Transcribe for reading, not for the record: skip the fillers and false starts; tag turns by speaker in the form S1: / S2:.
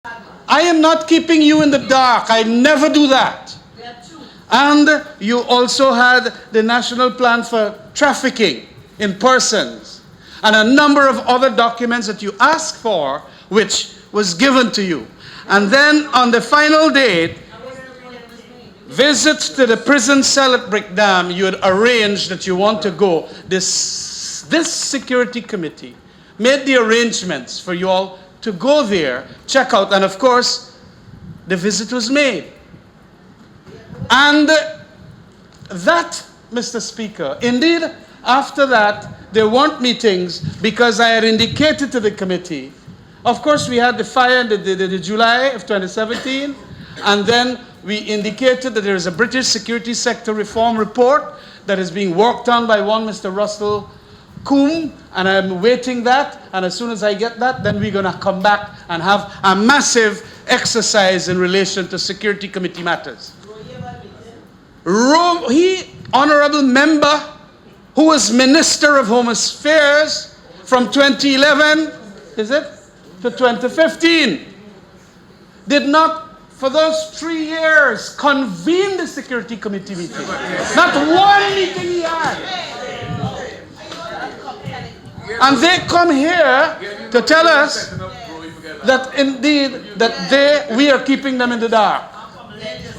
S1: I am not keeping you in the dark. I never do that. And you also had the National Plan for Trafficking in Persons and a number of other documents that you asked for, which was given to you. And then on the final date, visits to the prison cell at Brick Dam, you had arranged that you want to go. This security committee made the arrangements for you all to go there, check out, and of course, the visit was made. And that, Mr. Speaker, indeed, after that, there weren't meetings because I had indicated to the committee. Of course, we had the fire in the July of 2017, and then we indicated that there is a British security sector reform report that is being worked on by one Mr. Russell Coombe, and I'm waiting that, and as soon as I get that, then we're going to come back and have a massive exercise in relation to security committee matters. Honorable member, who was Minister of Home Affairs from 2011, is it, to 2015, did not, for those 3 years, convene the security committee meeting. Not one meeting he had. And they come here to tell us that indeed that we are keeping them in the dark.